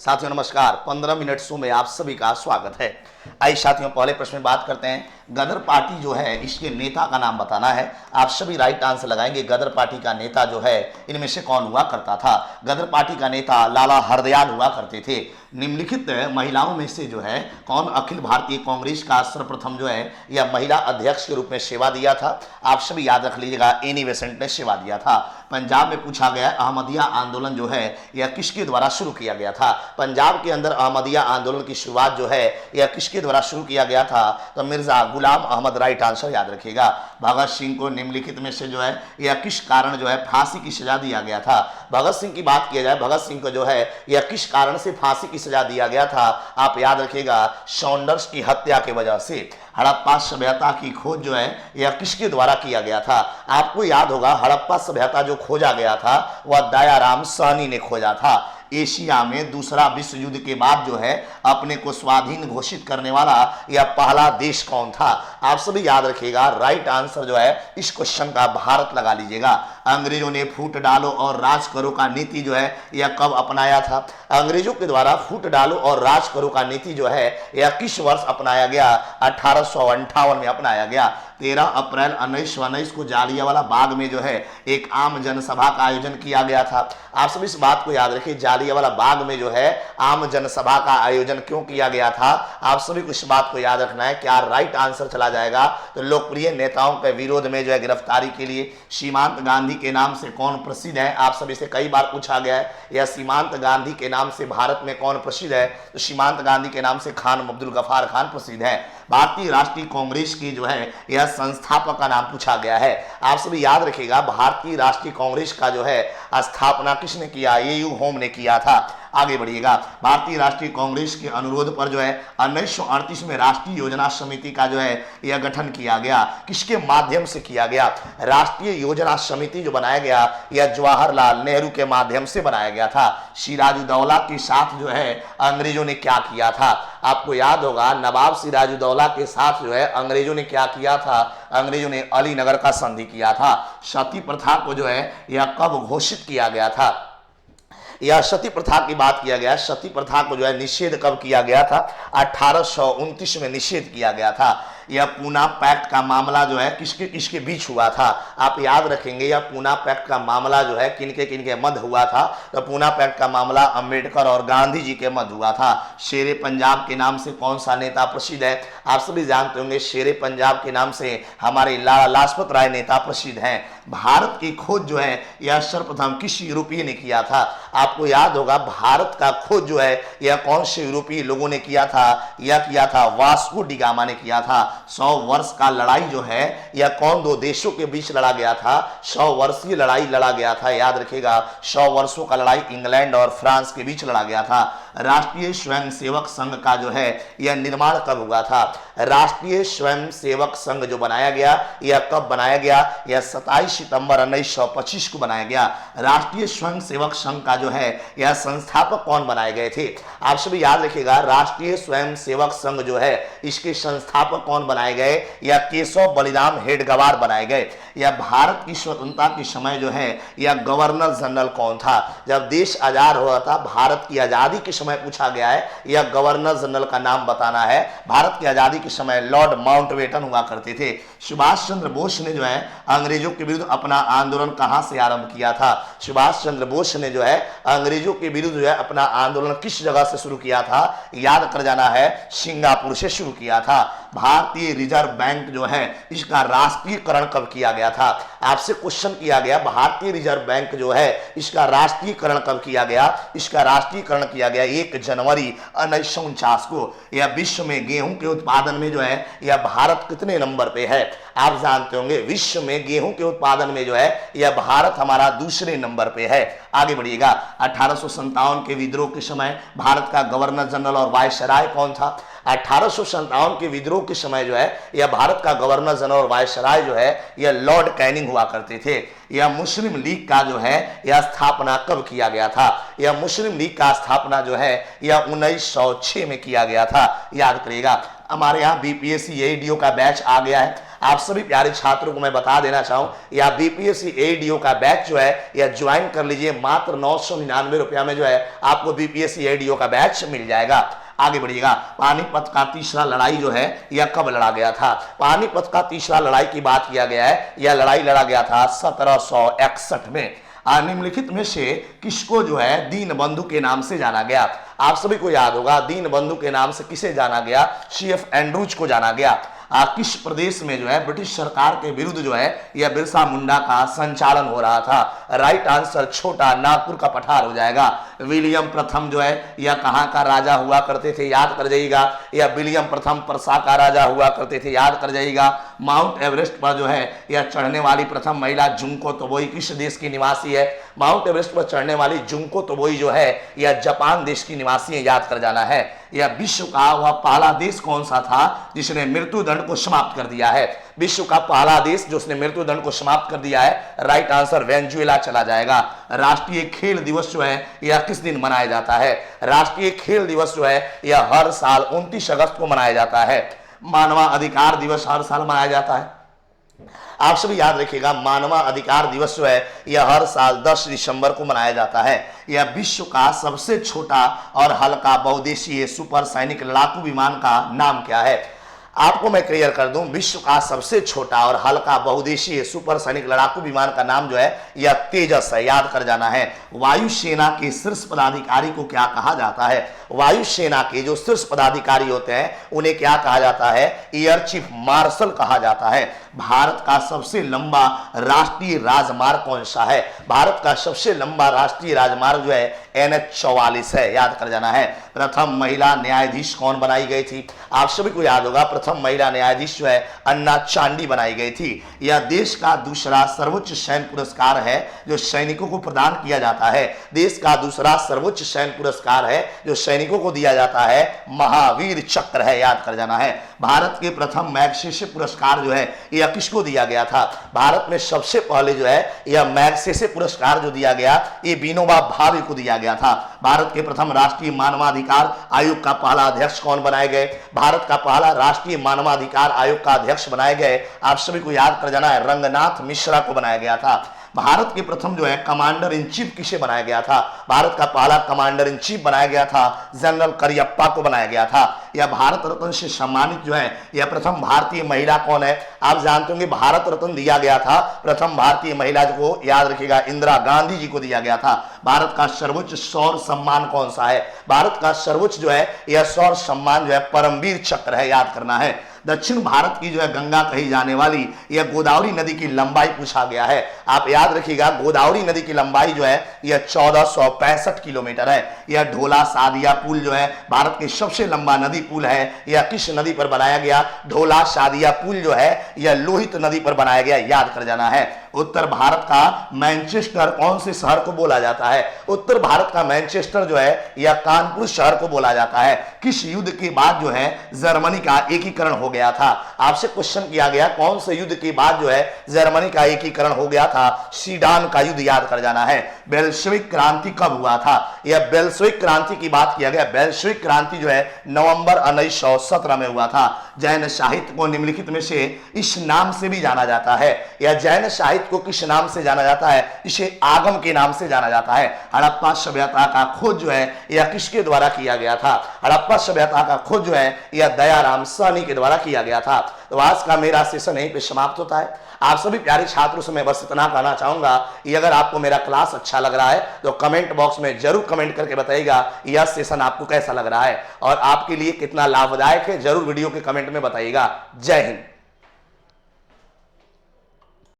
साथियों नमस्कार, 15 minute show में आप सभी का स्वागत है। आइए साथियों, पहले प्रश्न में बात करते हैं। गदर पार्टी जो है इसके नेता का नाम बताना है। आप सभी राइट आंसर लगाएंगे। गदर पार्टी का नेता जो है इनमें से कौन हुआ करता था? गदर पार्टी का नेता लाला हरदयाल हुआ करते थे। निम्नलिखित महिलाओं में से जो है कौन अखिल भारतीय कांग्रेस का सर्वप्रथम जो है या महिला अध्यक्ष के रूप में सेवा दिया था? आप सभी याद रख लीजिएगा, एनी बेसेंट ने सेवा दिया था। पंजाब में पूछा गया अहमदिया आंदोलन जो है यह किसके द्वारा शुरू किया गया था? पंजाब के अंदर अहमदिया आंदोलन की शुरुआत जो है यह किसके द्वारा शुरू किया गया था? तो मिर्जा गुलाम अहमद। राइट आंसर याद रखिएगा। भगत सिंह को निम्नलिखित में से जो है यह किस कारण जो है फांसी की सजा दिया गया था? भगत सिंह की बात किया जाए, भगत सिंह को जो है यह किस कारण से फांसी की सजा दिया गया था? आप याद रखिएगा, सॉन्डर्स की हत्या की वजह से। हड़प्पा सभ्यता की खोज जो है यह किसके द्वारा किया गया था? आपको याद होगा, हड़प्पा सभ्यता जो खोजा गया था वह दयाराम साहनी ने खोजा था। एशिया में दूसरा विश्व युद्ध के बाद जो है अपने को स्वाधीन घोषित करने वाला यह पहला देश कौन था? आप सभी याद रखिएगा। राइट आंसर जो है इस क्वेश्चन का भारत लगा लीजिएगा। अंग्रेजों ने फूट डालो और राज करो का नीति जो है यह कब अपनाया था? अंग्रेजों के द्वारा फूट डालो और राज करो का नीति जो है यह किस वर्ष अपनाया गया? 1858 में अपनाया गया। 13 अप्रैल 1919 को जालियांवाला बाग में जो है एक आम जनसभा का आयोजन किया गया था। आप सभी इस बात को याद रखिए, जालियांवाला बाग में जो है आम जनसभा का आयोजन क्यों किया गया था? आप सभी को इस बात को याद रखना है। क्या राइट आंसर चला जाएगा? तो लोकप्रिय नेताओं के विरोध में जो है गिरफ्तारी के लिए। सीमांत गांधी के नाम से कौन प्रसिद्ध है? आप सभी से कई बार पूछा गया है, या सीमांत गांधी के नाम से भारत में कौन प्रसिद्ध है? तो सीमांत गांधी के नाम से खान अब्दुल गफार खान प्रसिद्ध है। भारतीय राष्ट्रीय कांग्रेस की जो है यह संस्थापक का नाम पूछा गया है। आप सभी याद रखिएगा, भारतीय राष्ट्रीय कांग्रेस का जो है स्थापना किसने किया? एयू होम ने किया था। आगे बढ़िएगा। भारतीय राष्ट्रीय कांग्रेस के अनुरोध पर जो है 1938 में राष्ट्रीय योजना समिति का जो है यह गठन किया गया। किसके माध्यम से किया गया? राष्ट्रीय योजना समिति जो बनाया गया यह जवाहरलाल नेहरू के माध्यम से बनाया गया था। सिराजुद्दौला के साथ जो है अंग्रेजों ने क्या किया था? आपको याद होगा, नवाब सिराजुद्दौला के साथ जो है अंग्रेजों ने क्या किया था? अंग्रेजों ने अलीनगर का संधि किया था। सती प्रथा को जो है यह कब घोषित किया गया था? यह सती प्रथा की बात किया गया। सती प्रथा को जो है निषेध कब किया गया था? 1829 में निषेध किया गया था। यह पूना पैक्ट का मामला जो है किसके किसके बीच हुआ था? आप याद रखेंगे, यह पूना पैक्ट का मामला जो है किनके किनके मध्य हुआ था? तो पूना पैक्ट का मामला अंबेडकर और गांधी जी के मध्य हुआ था। शेरे पंजाब के नाम से कौन सा नेता प्रसिद्ध है? आप सभी जानते होंगे, शेरे पंजाब के नाम से हमारे लाला लाजपत राय नेता प्रसिद्ध हैं। भारत की खोज जो है यह सर्वप्रथम किस यूरोपीय ने किया था? आपको याद होगा, भारत का खोज जो है यह कौन से यूरोपीय लोगों ने किया था? यह किया था वास्को डी गामा ने किया था। 100 वर्ष का लड़ाई जो है यह कौन दो देशों के बीच लड़ा गया था? 100 वर्षीय लड़ाई लड़ा गया था। याद रखिएगा, 100 वर्षों का लड़ाई इंग्लैंड और फ्रांस के बीच लड़ा गया था। राष्ट्रीय स्वयंसेवक संघ का जो है यह निर्माण कब हुआ था? राष्ट्रीय स्वयंसेवक संघ जो बनाया गया यह कब बनाया गया? यह 27 सितंबर 1925 को बनाया गया। राष्ट्रीय स्वयंसेवक संघ का जो है यह संस्थापक कौन बनाए गए थे? आप सभी याद रखिएगा, राष्ट्रीय स्वयंसेवक संघ जो है इसके संस्थापक कौन बनाए गए? यह केशव बलिराम हेडगेवार बनाए गए। यह भारत की स्वतंत्रता के समय जो है यह गवर्नर जनरल कौन था? जब देश आजाद हुआ था, भारत की आजादी के समय पूछा गया है, यह गवर्नर जनरल का नाम बताना है। भारत की आजादी के समय लॉर्ड माउंटबेटन हुआ करते थे। सुभाष चंद्र बोस ने जो है अंग्रेजों के विरुद्ध अपना आंदोलन कहां से आरंभ किया था? सुभाष चंद्र बोस ने जो है अंग्रेजों के विरुद्ध जो है अपना आंदोलन किस जगह से शुरू किया था? याद कर जाना है, सिंगापुर से शुरू किया था। भारतीय रिजर्व बैंक जो है इसका राष्ट्रीयकरण कब किया गया था? आपसे क्वेश्चन किया गया, भारतीय रिजर्व बैंक जो है इसका राष्ट्रीयकरण कब किया गया? इसका राष्ट्रीयकरण किया गया 1 जनवरी 1949 को। यह विश्व में गेहूं के उत्पादन में जो है यह भारत कितने नंबर पे है? आप जानते होंगे, विश्व में गेहूं के उत्पादन में जो है यह भारत हमारा दूसरे नंबर पे है। आगे बढ़िएगा। 1857 के विद्रोह के समय भारत का गवर्नर जनरल और वायसराय कौन था? 1857 के विद्रोह के समय जो है यह भारत का गवर्नर जनरल और वायसराय जो है यह लॉर्ड कैनिंग हुआ करते थे। यह मुस्लिम लीग का जो है यह स्थापना कब किया गया था? यह मुस्लिम लीग का स्थापना जो है यह 1906 में किया गया था। याद करिएगा। हमारे यहाँ बीपीएससी एडीओ का बैच आ गया है। आप सभी प्यारे छात्रों को मैं बता देना चाहूं, या बीपीएससी एडीओ का बैच जो है या ज्वाइन कर लीजिए, मात्र 999 रुपया में जो है आपको बीपीएससी एडीओ का बैच मिल जाएगा। आगे बढ़िएगा, पानीपत का तीसरा लड़ाई जो है यह कब लड़ा गया था? पानीपत का तीसरा लड़ाई की बात किया गया है, यह लड़ाई लड़ा गया था 1761 में। निम्नलिखित में से किसको जो है दीनबंधु के नाम से जाना गया? आप सभी को याद होगा, दीनबंधु के नाम से किसे जाना गया? सीएफ एंड्रूज को जाना गया। किस प्रदेश में जो है ब्रिटिश सरकार के विरुद्ध जो है यह बिरसा मुंडा का संचालन हो रहा था? राइट आंसर छोटा नागपुर का पठार हो जाएगा। विलियम प्रथम जो है यह कहां का राजा हुआ करते थे? याद कर जाइएगा, यह विलियम प्रथम परसा का राजा हुआ करते थे, याद कर जाइएगा। माउंट एवरेस्ट पर जो है यह चढ़ने वाली प्रथम महिला जुंको तोबोई किस देश की निवासी है? माउंट एवरेस्ट पर चढ़ने वाली जुंको तोबोई जो है यह जापान देश की निवासी है, याद कर जाना है। यह विश्व का वह पहला देश कौन सा था जिसने मृत्यु दंड को समाप्त कर दिया है? विश्व का पहला देश जो उसने मृत्यु दंड को समाप्त कर दिया है, राइट आंसर वेनेजुएला चला जाएगा। राष्ट्रीय खेल दिवस जो है यह किस दिन मनाया जाता है? राष्ट्रीय खेल दिवस जो है यह हर साल 29 अगस्त को मनाया जाता है। मानवाधिकार दिवस हर साल मनाया जाता है। आप सभी याद रखिएगा, मानवाधिकार दिवस जो है यह हर साल 10 दिसंबर को मनाया जाता है। यह विश्व का सबसे छोटा और हल्का बहुदेशीय सुपरसैनिक लड़ाकू विमान का नाम क्या है? आपको मैं क्लियर कर दूं, विश्व का सबसे छोटा और हल्का बहुदेशीय सुपरसैनिक लड़ाकू विमान का नाम जो है यह तेजस है, याद कर जाना है। वायुसेना के शीर्ष पदाधिकारी को क्या कहा जाता है? वायुसेना के जो शीर्ष पदाधिकारी होते हैं उन्हें क्या कहा जाता है? एयर चीफ मार्शल कहा जाता है। भारत का सबसे लंबा राष्ट्रीय राजमार्ग कौन सा है? भारत का सबसे लंबा राष्ट्रीय राजमार्ग जो है NH-44 है, याद कर जाना है। प्रथम महिला न्यायाधीश कौन बनाई गई थी? आप सभी को याद होगा, प्रथम महिला न्यायाधीश जो है अन्ना चांडी बनाई गई थी। यह देश का दूसरा सर्वोच्च सैन्य पुरस्कार है जो सैनिकों को प्रदान किया जाता है। देश का दूसरा सर्वोच्च सैन्य पुरस्कार है जो सैनिकों को दिया जाता है, महावीर चक्र है, याद कर जाना है। भारत के प्रथम मैग्सेसे पुरस्कार जो है यह किसको दिया गया था? भारत में सबसे पहले जो है यह मैग्सेसे पुरस्कार जो दिया गया ये विनोबा भावे को दिया गया था। भारत के प्रथम राष्ट्रीय मानवाधिकार आयोग का पहला अध्यक्ष कौन बनाए गए? भारत का पहला राष्ट्रीय मानवाधिकार आयोग का अध्यक्ष बनाए गए, आप सभी को याद कर जाना है, रंगनाथ मिश्रा को बनाया गया था। भारत के प्रथम जो है कमांडर इन चीफ किसे बनाया गया था? भारत का पहला कमांडर इन चीफ बनाया गया था जनरल करियप्पा को बनाया गया था। यह भारत रत्न से सम्मानित जो है यह प्रथम भारतीय महिला कौन है? आप जानते होंगे भारत रत्न दिया गया था प्रथम भारतीय महिला को, याद रखिएगा, इंदिरा गांधी जी को दिया गया था। भारत का सर्वोच्च सौर सम्मान कौन सा है? भारत का सर्वोच्च जो है यह सौर सम्मान जो है परमवीर चक्र है, याद करना है। दक्षिण भारत की जो है गंगा कही जाने वाली यह गोदावरी नदी की लंबाई पूछा गया है। आप याद रखिएगा, गोदावरी नदी की लंबाई जो है यह 1465 किलोमीटर है। यह ढोला सादिया पुल जो है भारत की सबसे लंबा नदी पुल है। यह किस नदी पर बनाया गया? ढोला सादिया पुल जो है यह लोहित नदी पर बनाया गया, याद कर जाना है। उत्तर भारत का मैनचेस्टर कौन से शहर को बोला जाता है? उत्तर भारत का मैनचेस्टर जो है यह कानपुर शहर को बोला जाता है। किस युद्ध के बाद जो है जर्मनी का एकीकरण हो गया था? आपसे क्वेश्चन किया गया कौन से युद्ध के बाद जो है जर्मनी का एकीकरण हो गया था? सीडान का युद्ध, याद कर जाना है। बेल्शविक क्रांति कब हुआ था? यह बेल्शविक क्रांति की बात किया गया। बेल्शविक क्रांति जो है नवंबर 1917 में हुआ था। जैन साहित्य को निम्नलिखित में से इस नाम से भी जाना जाता है। यह जैन साहित्य को किस नाम से जाना जाता है? इसे आगम के नाम से जाना जाता है। हड़प्पा सभ्यता का खोज जो है यह किसके द्वारा किया गया था? हड़प्पा सभ्यता का खोज जो है यह दयाराम साहनी के द्वारा किया गया था। तो आज का मेरा सेशन यहीं पे समाप्त होता है। आप सभी प्यारे छात्रों से मैं बस इतना कहना चाहूंगा कि अगर आपको मेरा क्लास अच्छा लग रहा है तो कमेंट बॉक्स में जरूर कमेंट करके बताइएगा यह सेशन आपको कैसा लग रहा है और आपके लिए कितना लाभदायक है, जरूर वीडियो के कमेंट में बताइएगा। जय हिंद।